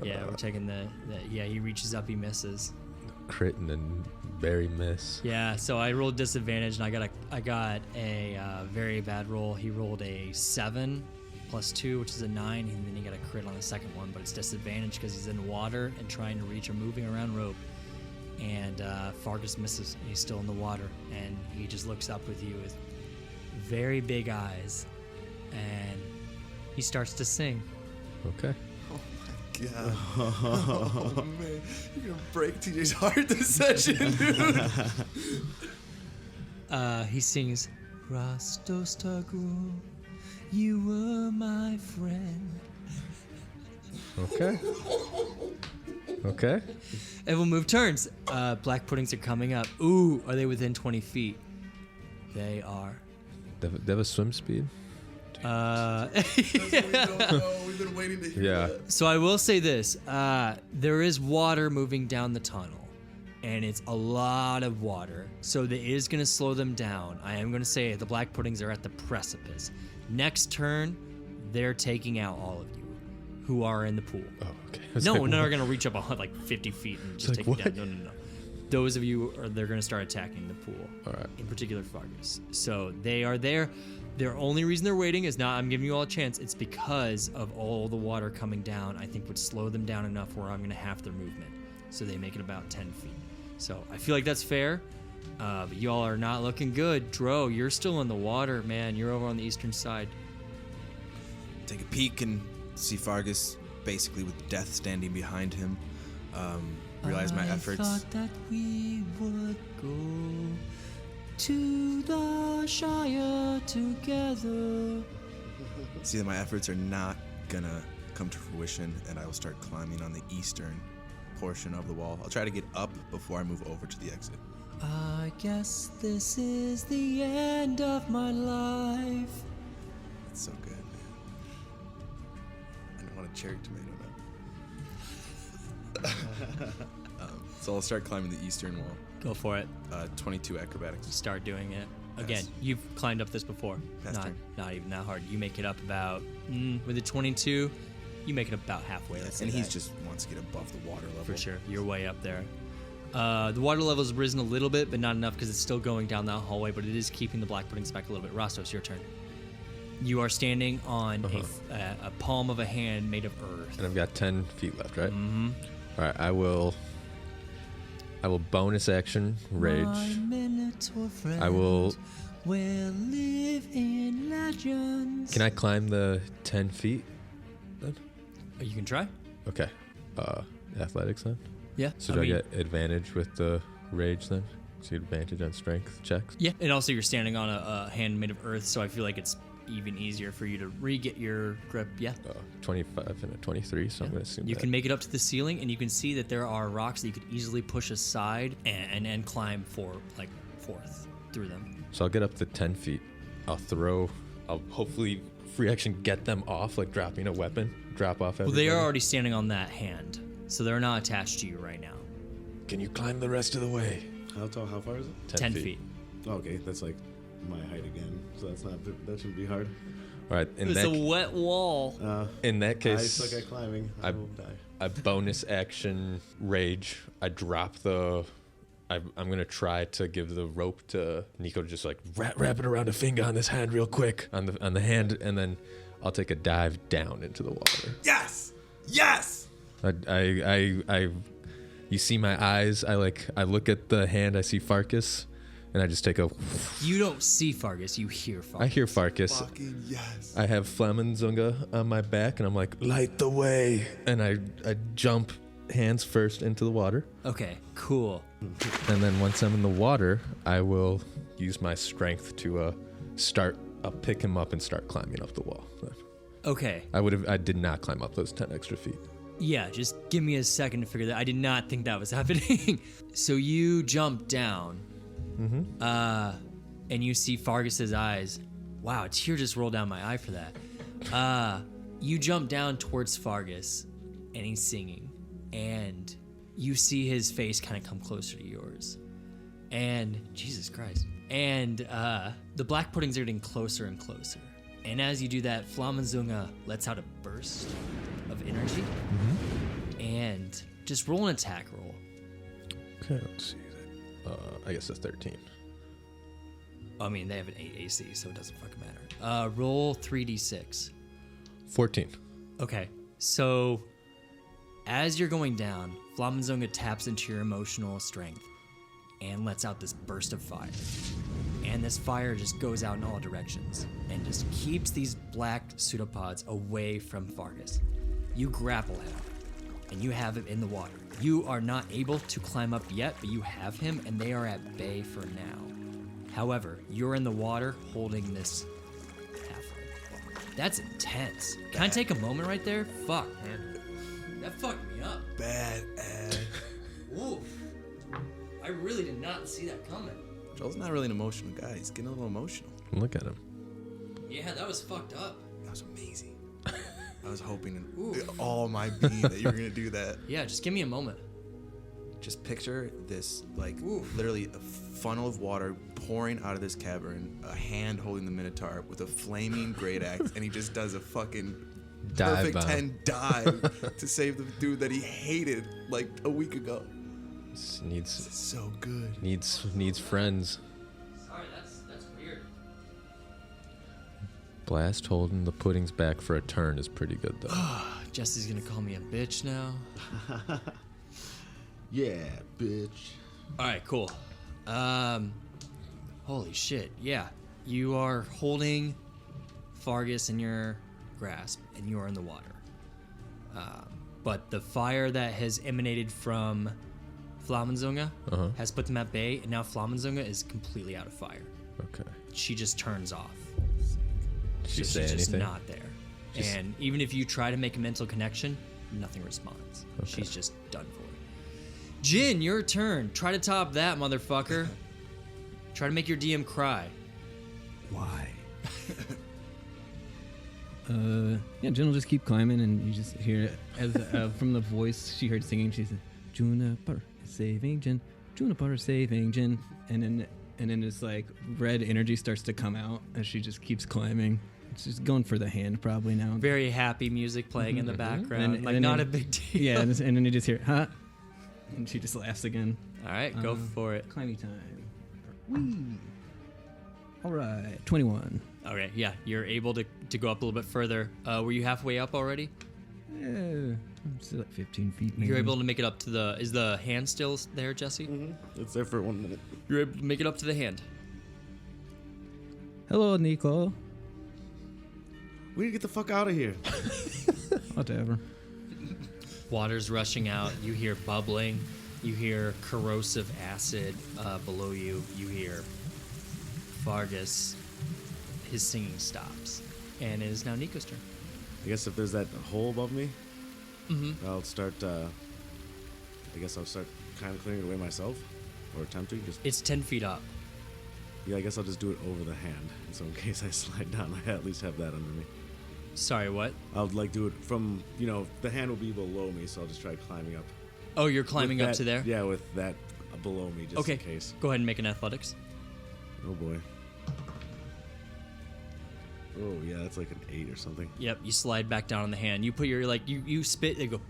Yeah, we're taking yeah, he reaches up, he misses. Crit and then very miss. Yeah, so I rolled disadvantage, and I got a very bad roll. He rolled a 7 + 2, which is a 9, and then he got a crit on the second one, but it's disadvantage because he's in water and trying to reach a moving around rope. And Fargus misses. He's still in the water, and he just looks up with you with very big eyes, and he starts to sing. Okay. God. Oh man, you're gonna break TJ's heart this session, dude. He sings, Rastostagru, you were my friend. Okay. Okay. And we'll move turns. Black puddings are coming up. Ooh, are they within 20 feet? They are. They have a swim speed? We don't know. We've been waiting to hear Yeah. that. So I will say this. There is water moving down the tunnel, and it's a lot of water. So that is going to slow them down. I am going to say the black puddings are at the precipice. Next turn, they're taking out all of you who are in the pool. Oh, okay. I was No, like, no, they're what? going to reach up like 50 feet and just It's take like, you down. No. Those of you, they're going to start attacking the pool. All right. In particular, Fargus. So they are there. Their only reason they're waiting is not I'm giving you all a chance. It's because of all the water coming down, I think would slow them down enough where I'm going to half their movement. So they make it about 10 feet. So I feel like that's fair. But y'all are not looking good. Dro, you're still in the water, man. You're over on the eastern side. Take a peek and see Fargus basically with death standing behind him. Realize my efforts. I thought that we would go to the Shire together. See that my efforts are not gonna come to fruition, and I will start climbing on the eastern portion of the wall. I'll try to get up before I move over to the exit. I guess this is the end of my life. It's so good, man. I don't want a cherry tomato now. So I'll start climbing the eastern wall. Go for it. 22 acrobatics. Start doing it. Again, you've climbed up this before. Pass turn. Not even that hard. You make it up about with a 22. You make it about halfway. Let's say And he's that. just wants to get above the water level. For sure. You're way up there. The water level has risen a little bit, but not enough because it's still going down that hallway, but it is keeping the black puddings back a little bit. Rastos, your turn. You are standing on a palm of a hand made of earth. And I've got 10 feet left, right? Mm-hmm. All right, I will bonus action rage. I will. Live in legends. Can I climb the 10 feet then? You can try. Okay. Athletics then? Yeah. So do I get advantage with the rage then? So advantage on strength checks? Yeah. And also you're standing on a hand made of earth, so I feel like it's even easier for you to re-get your grip. Yeah. 25 and a 23, so I'm going to assume You that. can make it up to the ceiling, and you can see that there are rocks that you could easily push aside and climb forth through them. So I'll get up to 10 feet. I'll hopefully free action get them off, like dropping a weapon, drop off everybody. Well, they are already standing on that hand, so they're not attached to you right now. Can you climb the rest of the way? How tall? How far is it? 10 feet. Okay, that's like my height again, so that shouldn't be hard. All right, It's a wet wall. in that I case, suck at climbing. I will die. I bonus action rage. I drop the. I'm gonna try to give the rope to Nico to just like wrap it around a finger on this hand real quick on the hand, and then I'll take a dive down into the water. Yes! Yes! I you see my eyes. I look at the hand. I see Farkas, and I just take a. You don't see Fargus, you hear Fargus. I hear Farkas. Fucking yes. I have Flamenzunga on my back, and I'm like, light the way, and I jump hands first into the water. Okay, cool. And then once I'm in the water, I will use my strength to pick him up and start climbing up the wall. Okay. I did not climb up those 10 extra feet. Yeah, just give me a second to figure that. I did not think that was happening. So you jump down, and you see Fargus's eyes. Wow, a tear just rolled down my eye for that. You jump down towards Fargus, and he's singing, and you see his face kind of come closer to yours. And Jesus Christ. And the black puddings are getting closer and closer. And as you do that, Flamenzunga lets out a burst of energy. And just roll an attack roll. Okay, let's see. I guess that's 13. I mean, they have an 8 AC, so it doesn't fucking matter. Roll 3d6. 14. Okay, so as you're going down, Flamenzunga taps into your emotional strength and lets out this burst of fire. And this fire just goes out in all directions and just keeps these black pseudopods away from Fargus. You grapple him, and you have him in the water. You are not able to climb up yet, but you have him, and they are at bay for now. However, you're in the water holding this halfling. That's intense. Can I take a moment right there? Fuck, man. That fucked me up. Bad ad. Oof. I really did not see that coming. Joel's not really an emotional guy. He's getting a little emotional. Look at him. Yeah, that was fucked up. That was amazing. I was hoping in all my being that you were going to do that. Yeah, just give me a moment. Just picture this, like, literally a funnel of water pouring out of this cavern, a hand holding the Minotaur with a flaming great axe, and he just does a fucking Dive perfect bomb. 10 dive to save the dude that he hated like a week ago. Needs So good. needs friends. Sorry, that's weird. Blast holding the puddings back for a turn is pretty good though. Jesse's gonna call me a bitch now. Yeah, bitch. Alright, cool. Holy shit, yeah. You are holding Fargus in your grasp, and you are in the water. But the fire that has emanated from Flamenzunga has put them at bay, and now Flamenzunga is completely out of fire. Okay. She just turns off. Did she So say she's anything? just not there. And even if you try to make a mental connection, nothing responds. She's just done for. Jin, your turn. Try to top that, motherfucker. Try to make your DM cry. Why? Yeah, Jen will just keep climbing, and you just hear as from the voice she heard singing. She said, "Juniper is saving Jen. Juniper is saving Jen." And then and then this like red energy starts to come out as she just keeps climbing. She's going for the hand probably now. Very happy music playing in the background. And like, then not it- a big deal. Yeah, and then you just hear, huh? And she just laughs again. All right, go for it. Climbing time. Whee! All right, 21. Okay, yeah, you're able to go up a little bit further. Were you halfway up already? Yeah, I'm still at 15 feet. Maybe. You're able to make it up to the. Is the hand still there, Jesse? It's there for 1 minute. You're able to make it up to the hand. Hello, Nico. We need to get the fuck out of here. Whatever. Water's rushing out. You hear bubbling. You hear corrosive acid below you. You hear Fargus. His singing stops. And it is now Nico's turn. I guess if there's that hole above me, I'll start. I guess I'll start kind of clearing it away myself, or attempting. Just It's 10 feet up. yeah, I guess I'll just do it over the hand, and so in case I slide down, I at least have that under me. Sorry, what? I'll like do it from the hand will be below me, so I'll just try climbing up. Oh, you're climbing With up that- to there? Yeah, with that below me, just Okay. in case. Go ahead and make an athletics. Oh boy. Oh yeah, that's like an 8 or something. Yep, you slide back down on the hand. You put your, you spit, they go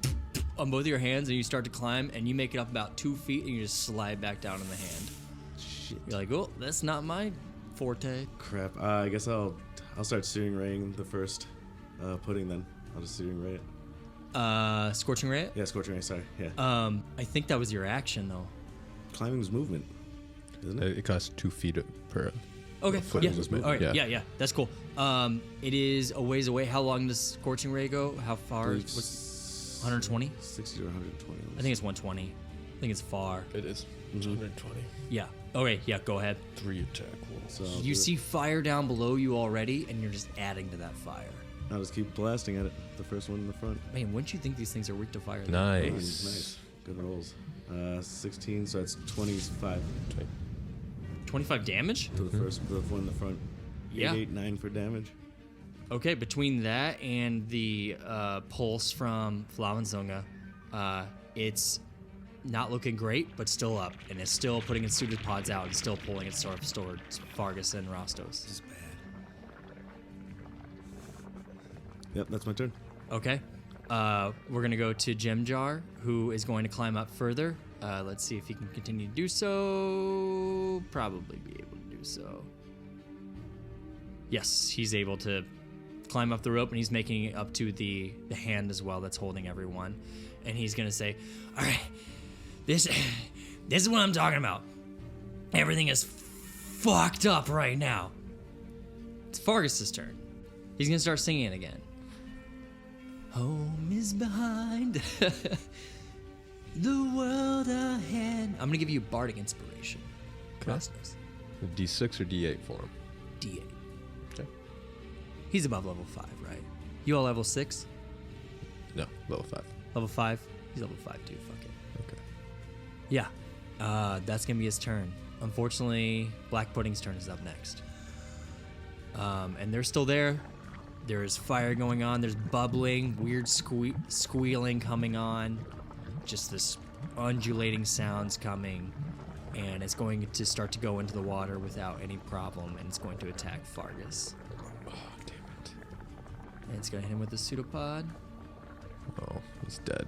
on both of your hands, and you start to climb, and you make it up about 2 feet, and you just slide back down on the hand. Shit. You're like, oh, that's not my forte. Crap. I guess I'll start searing raying the first pudding then. I'll just searing ray it. Scorching Ray? Yeah, scorching ray. Sorry. Yeah. I think that was your action, though. Climbing's movement, isn't it? It costs 2 feet per. Okay, foot yeah. is movement, All right, yeah. yeah, that's cool. It is a ways away. How long does Scorching Ray go? How far? What's 120? 60 or 120. I think it's 120. I think it's far. It is 120. Yeah. Okay, yeah, go ahead. 3 attack rolls. So I'll You do it. see fire down below you already, and you're just adding to that fire. I'll just keep blasting at it. The first one in the front. Man, wouldn't you think these things are weak to fire? Nice. Nice. Good rolls. 16, so that's 25 25 damage? to the first, the one in the front. Yeah. 8, 9 for damage. Okay, between that and the pulse from Flawenzunga, it's not looking great, but still up, and it's still putting its pseudopods out and still pulling its stuff towards Fargus and Rostos. This is bad. Yep, that's my turn. Okay. We're going to go to Jimjar, who is going to climb up further. Let's see if he can continue to do so. Probably be able to do so. Yes, he's able to climb up the rope, and he's making it up to the hand as well that's holding everyone. And he's going to say, all right, this is what I'm talking about. Everything is fucked up right now. It's Fargus's turn. He's going to start singing again. Home is behind, the world ahead. I'm gonna give you bardic inspiration. Rostos. D6 or D8 for him? D8. Okay. He's above level 5, right? You all level 6? No, level 5. Level 5? He's level 5 too, fuck it. Okay. Yeah, that's gonna be his turn. Unfortunately, Black Pudding's turn is up next. And they're still there. There's fire going on. There's bubbling, weird squealing coming on. Just this undulating sounds coming. And it's going to start to go into the water without any problem. And it's going to attack Fargus. Oh, damn it. And it's going to hit him with the pseudopod. Oh, he's dead.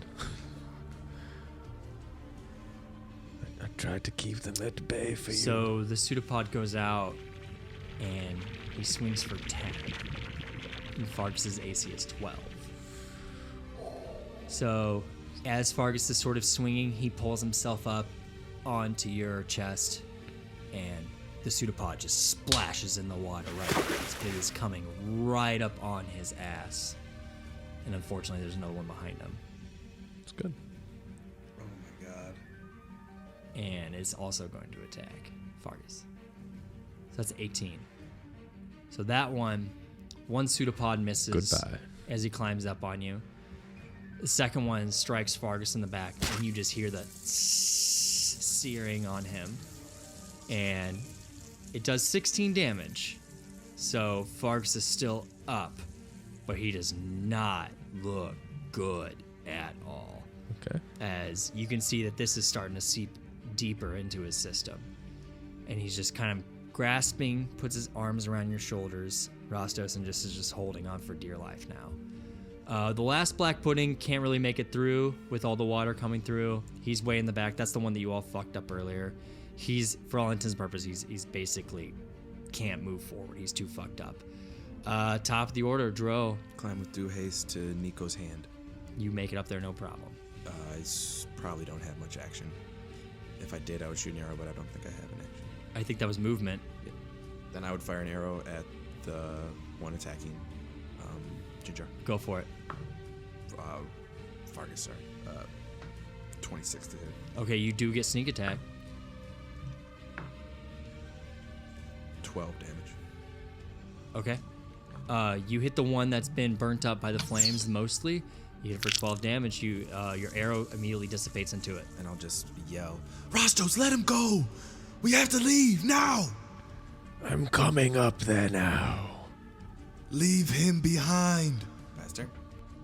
I tried to keep them at bay for you. So the pseudopod goes out. And he swings for 10. And Fargus's AC is 12. So, as Fargus is sort of swinging, he pulls himself up onto your chest, and the pseudopod just splashes in the water right away. It is coming right up on his ass. And unfortunately, there's another one behind him. It's good. Oh my god. And it's also going to attack Fargus. So that's 18. So that one pseudopod misses. Goodbye. As he climbs up on you. The second one strikes Fargus in the back, and you just hear the searing on him. And it does 16 damage. So Fargus is still up, but he does not look good at all. Okay. As you can see that this is starting to seep deeper into his system. and he's just kind of grasping, puts his arms around your shoulders, Rostos, and is just holding on for dear life now. The last black pudding can't really make it through with all the water coming through. He's way in the back. That's the one that you all fucked up earlier. He's, for all intents and purposes, he's basically can't move forward. He's too fucked up. Top of the order, Dro. Climb with due haste to Nico's hand. You make it up there, no problem. Probably don't have much action. If I did, I would shoot an arrow, but I don't think I have an action. I think that was movement. Yeah. Then I would fire an arrow at the one attacking Ginger. Go for it. Fargus, sorry. 26 to hit. Okay, you do get sneak attack. 12 damage. Okay. You hit the one that's been burnt up by the flames mostly. You hit it for 12 damage. Your arrow immediately dissipates into it. And I'll just yell, Rostos, let him go! We have to leave, now! I'm coming up there now. Leave him behind! Bastard.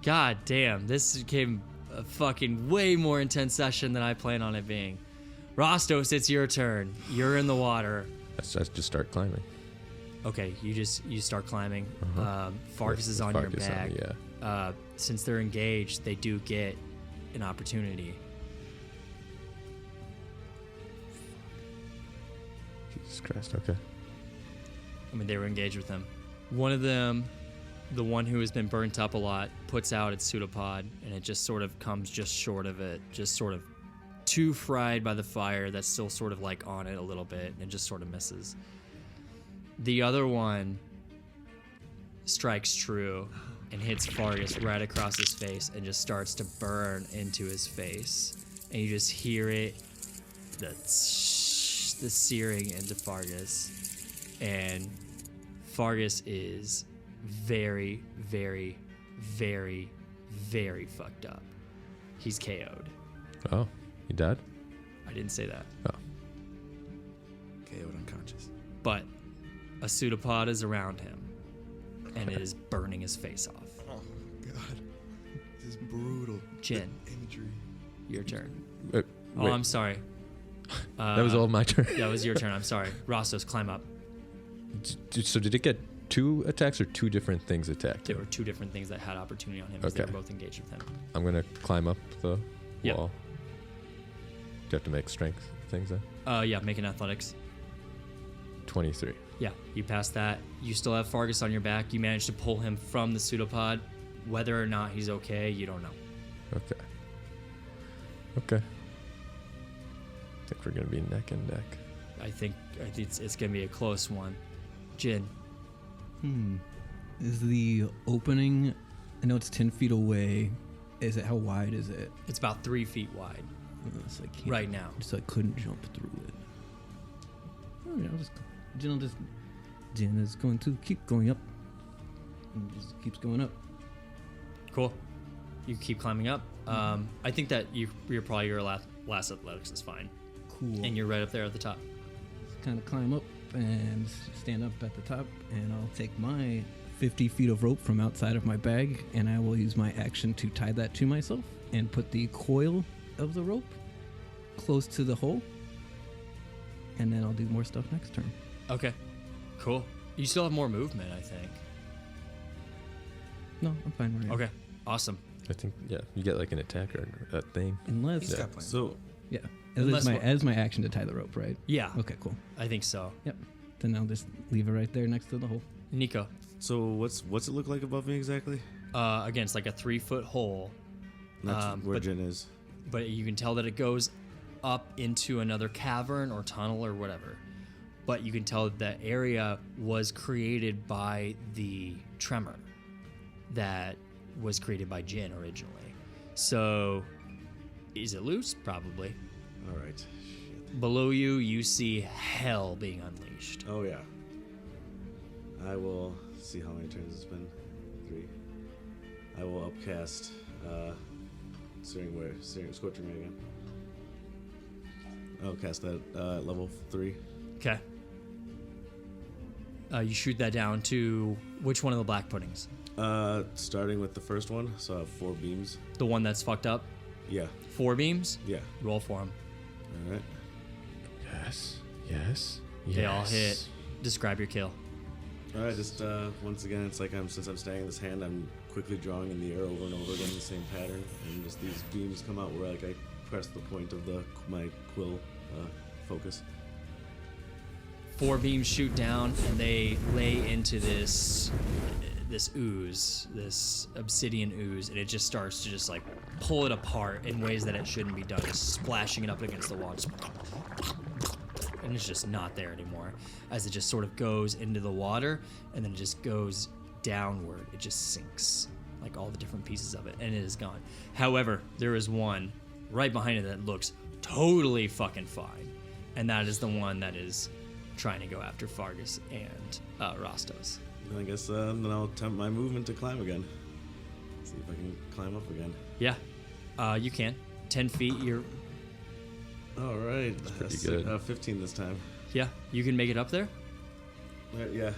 God damn, this became a fucking way more intense session than I planned on it being. Rostos, it's your turn. You're in the water. Let's just start climbing. Okay, you start climbing. Fargus is on your Fargus back. on me, Since they're engaged, they do get an opportunity. Jesus Christ, okay. I mean, they were engaged with him. One of them, the one who has been burnt up a lot, puts out its pseudopod, and it just sort of comes just short of it, just sort of too fried by the fire that's still sort of like on it a little bit, and it just sort of misses. The other one strikes true and hits Fargus right across his face and just starts to burn into his face. And you just hear it, the searing into Fargus. And Fargus is very, very, very, very fucked up. He's KO'd. Oh, he died? I didn't say that. Oh. KO'd unconscious. But a pseudopod is around him, and it is burning his face off. Oh, God. This is brutal. Jin, The imagery. your turn. Wait. I'm sorry. That was all my turn. That was your turn. I'm sorry. Rostos, climb up. So did it get 2 attacks or 2 different things attacked? There were 2 different things that had opportunity on him because they Okay. were both engaged with him. I'm going to climb up the Yep. wall. Do you have to make strength things then? Yeah, make an athletics. 23. Yeah, you passed that. You still have Fargus on your back. You managed to pull him from the pseudopod. Whether or not he's okay, you don't know. Okay. I think we're going to be neck and neck. I think it's going to be a close one. Jin, Is the opening? I know it's 10 feet away. Is it? How wide is it? it's about 3 feet wide So I can't, right now. So I couldn't jump through it. Oh, yeah, Jin is going to keep going up. And just keeps going up. Cool. You keep climbing up. I think that you're probably your last athletics is fine. Cool. And you're right up there at the top. Kind of climb up and stand up at the top, and I'll take my 50 feet of rope from outside of my bag, and I will use my action to tie that to myself and put the coil of the rope close to the hole, and then I'll do more stuff next turn. Okay. Cool. You still have more movement, I think. No, I'm fine right now. Okay. Awesome. I think, yeah, you get like an attack or a thing. Unless, He's got plenty. So, yeah, Unless as my action to tie the rope, right? Yeah. Okay, cool. I think so. Yep. Then I'll just leave it right there next to the hole. Nico. so what's it look like above me exactly? Again, it's like a 3-foot hole. That's where Jin is. But you can tell that it goes up into another cavern or tunnel or whatever. But you can tell that area was created by the tremor that was created by Jin originally. So, is it loose? Probably. All right. Shit. Below you, you see hell being unleashed. Oh yeah. I will see how many turns it's been. 3. I will upcast Searing Scorching Ray again. I'll cast that at level 3. Okay. You shoot that down to which one of the black puddings? Starting with the first one, so I have 4 beams. The one that's fucked up? Yeah. 4 beams? Yeah. Roll for him. All right. Yes. Yes. They all hit. Describe your kill. All right, just once again, it's like since I'm staying in this hand, I'm quickly drawing in the air over and over again, the same pattern, and just these beams come out where like I press the point of my quill focus. 4 beams shoot down, and they lay into this ooze, this obsidian ooze, and it just starts to just like pull it apart in ways that it shouldn't be done, just splashing it up against the wall, and it's just not there anymore. As it just sort of goes into the water, and then it just goes downward. It just sinks, like all the different pieces of it, and it is gone. However, there is one right behind it that looks totally fucking fine, and that is the one that is trying to go after Fargus and Rostos. I guess then I'll attempt my movement to climb again. See if I can climb up again. Yeah, you can. 10 feet, you're... All right. pretty good. 15 this time. Yeah, you can make it up there? Yeah,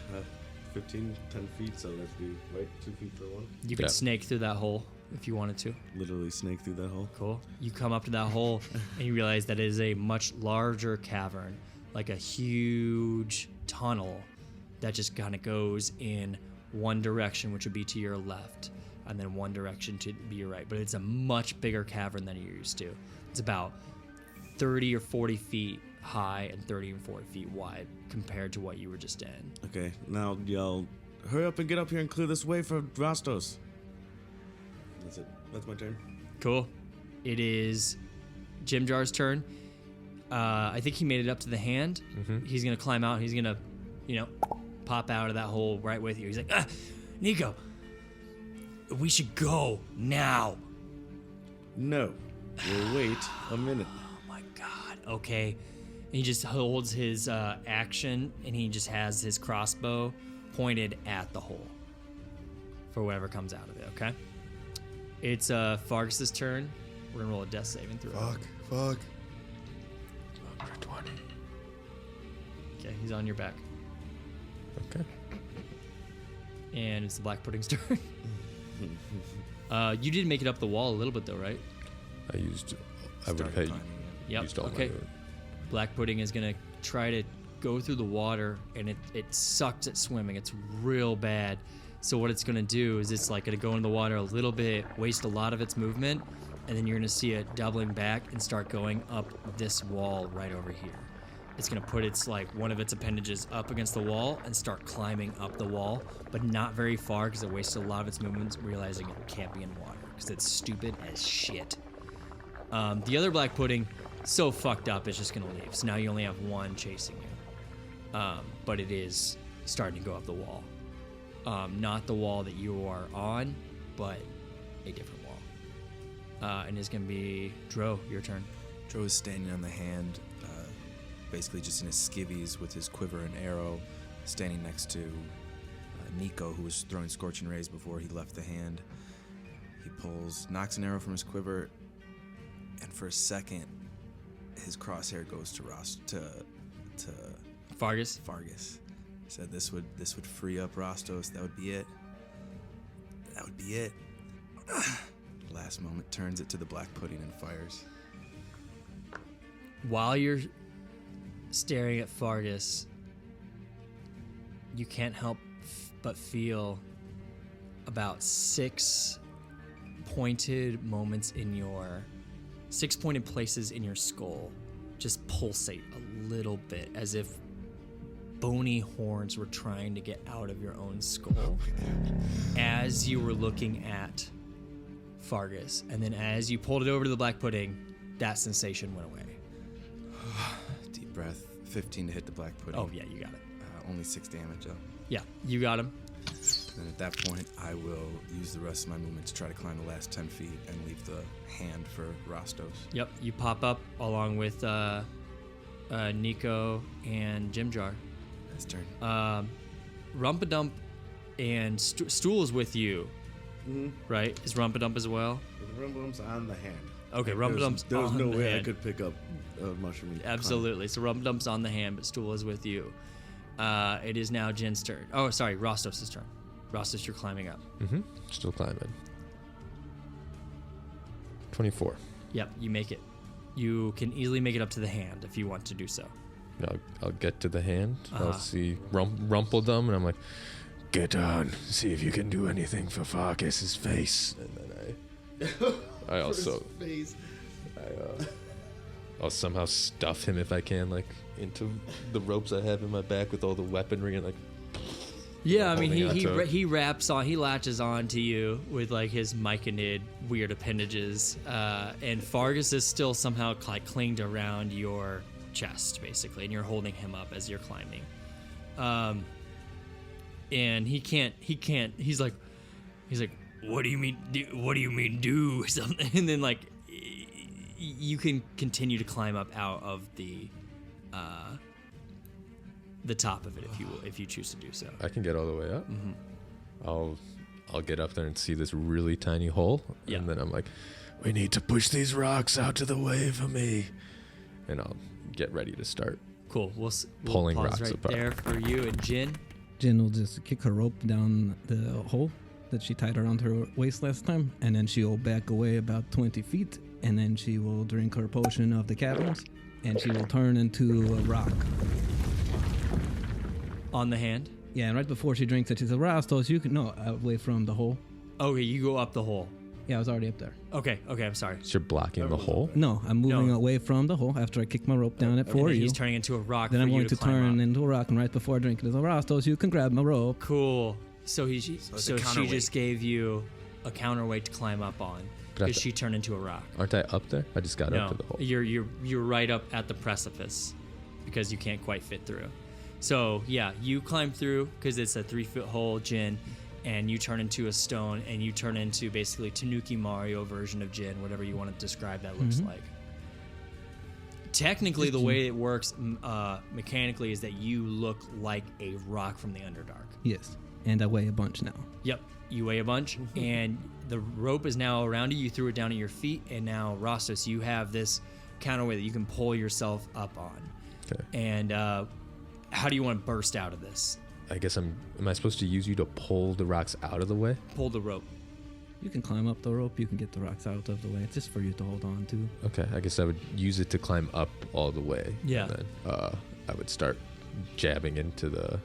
15, 10 feet, so that'd be, right, 2 feet for one. You could snake through that hole if you wanted to. Literally snake through that hole. Cool. You come up to that hole, and you realize that it is a much larger cavern, like a huge tunnel that just kind of goes in one direction, which would be to your left, and then one direction to be your right. But it's a much bigger cavern than you're used to. It's about 30 or 40 feet high and 30 and 40 feet wide compared to what you were just in. Okay, now yell, hurry up and get up here and clear this way for Rostos. That's it. That's my turn. Cool. It is Jim Jar's turn. I think he made it up to the hand. Mm-hmm. He's going to climb out. He's going to, pop out of that hole right with you. He's like, Nico, we should go now. No, we'll wait a minute. Oh my God. Okay. And he just holds his action, and he just has his crossbow pointed at the hole for whatever comes out of it, okay? It's Fargus's turn. We're going to roll a death saving throw. Fuck. 20. Okay, he's on your back. Okay. And it's the Black Pudding's turn. You did make it up the wall a little bit, though, right? I would Started have climbing Yep. used all Okay. my movement. Black Pudding is going to try to go through the water, and it sucks at swimming. It's real bad. So what it's going to do is it's like going to go into the water a little bit, waste a lot of its movement, and then you're going to see it doubling back and start going up this wall right over here. It's going to put one of its appendages up against the wall and start climbing up the wall, but not very far because it wasted a lot of its movements, realizing it can't be in water because it's stupid as shit. The other Black Pudding, so fucked up, it's just going to leave. So now you only have one chasing you. But it is starting to go up the wall. Not the wall that you are on, but a different wall. And it's going to be Dro, your turn. Dro is standing on the hand, basically just in his skivvies with his quiver and arrow, standing next to Nico, who was throwing scorching rays before he left the hand. He knocks an arrow from his quiver, and for a second, his crosshair goes to Fargus. He said this would free up Rostos. That would be it. Last moment turns it to the Black Pudding and fires. While you're staring at Fargus, you can't help but feel about 6 pointed places in your skull just pulsate a little bit, as if bony horns were trying to get out of your own skull as you were looking at Fargus. And then as you pulled it over to the Black Pudding, that sensation went away. Deep breath. 15 to hit the Black Pudding. Oh, yeah, you got it. Only 6 damage, though. Yeah, you got him. And at that point, I will use the rest of my movement to try to climb the last 10 feet and leave the hand for Rostos. Yep, you pop up along with Nico and Jim Jar. His turn. Rumpadump and Stool is with you, right? Is Rumpadump as well? The Rumbadump's on the hand. Okay, Rumbadump's There was on no the way hand. I could pick up a mushroom. And Absolutely. So Rumpadump's on the hand, but Stool is with you. It is now Jin's turn. Oh, sorry, Rostos' turn. Rostos, you're climbing up. Mm-hmm. Still climbing. 24. Yep, you make it. You can easily make it up to the hand if you want to do so. I'll get to the hand. I'll see Rumpeldum, and I'm like, get on. See if you can do anything for Farkas's face. And then I also I'll somehow stuff him if I can, like into the ropes I have in my back with all the weaponry and like. Yeah, I mean, holding he latches on to you with like his myconid weird appendages, and Fargus is still somehow like clinged around your chest, basically, and you're holding him up as you're climbing. And he can't. He's like, what do you mean? What do you mean do something? And then like, you can continue to climb up out of the top of it if you choose to do so. I can get all the way up. Mm-hmm. I'll get up there and see this really tiny hole, and then I'm like, we need to push these rocks out of the way for me, and I'll get ready to start. Cool. We'll pulling pause rocks right apart. there for you and Jin. Jin will just kick her rope down the hole that she tied around her waist last time, and then she will back away about 20 feet, and then she will drink her potion of the caverns, and she will turn into a rock. On the hand? Yeah, and right before she drinks it, she says, Rastos, you can... No, away from the hole. Okay, you go up the hole. Yeah, I was already up there. Okay, I'm sorry. So you're blocking the hole? No, I'm moving away from the hole after I kick my rope down it for you. He's turning into a rock. Then for I'm you going to climb turn up. into a rock, and right before I drink it, is Rastos, you can grab my rope. Cool. So it's she a counterweight. just gave you a counterweight to climb up on because she turned into a rock. Aren't I up there? I just got up to the hole. You're right up at the precipice because you can't quite fit through. So yeah, you climb through because it's a 3-foot hole, Jin, and you turn into a stone, and you turn into basically Tanuki Mario version of Jin, whatever you want to describe that looks like. Technically, the way it works mechanically is that you look like a rock from the Underdark. Yes, and I weigh a bunch now. Yep, you weigh a bunch, and the rope is now around you. You threw it down at your feet, and now, Rastos, you have this counterweight that you can pull yourself up on. Okay. And how do you want to burst out of this? I guess am I supposed to use you to pull the rocks out of the way? Pull the rope. You can climb up the rope, you can get the rocks out of the way. It's just for you to hold on to. Okay, I guess I would use it to climb up all the way. Yeah. And then I would start jabbing into the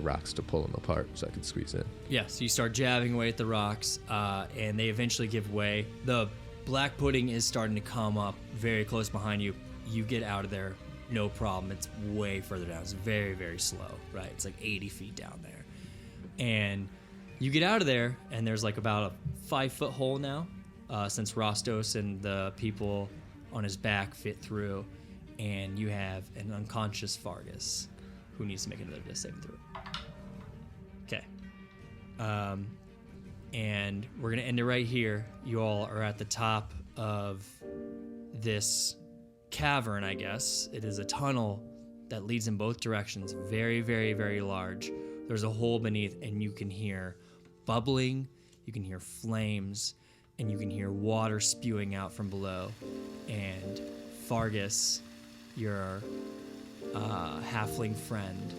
rocks to pull them apart so I could squeeze in. Yeah, so you start jabbing away at the rocks, and they eventually give way. The black pudding is starting to come up very close behind you. You get out of there, no problem. It's way further down. It's very, very slow, right? It's like 80 feet down there. And you get out of there, and there's like about a 5-foot hole now, since Rastos and the people on his back fit through, and you have an unconscious Fargus who needs to make another death saving throw. Okay. And we're gonna end it right here. You all are at the top of this cavern, I guess. It is a tunnel that leads in both directions, very, very, very large. There's a hole beneath, and you can hear bubbling, you can hear flames, and you can hear water spewing out from below. And Fargus, your halfling friend,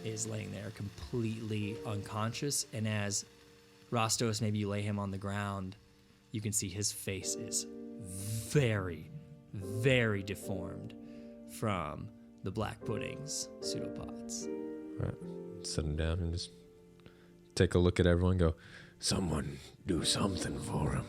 is laying there completely unconscious. And as Rastos, maybe you lay him on the ground, you can see his face is very, very deformed from the black pudding's pseudopods. All right, set him down and just take a look at everyone and go, someone do something for him.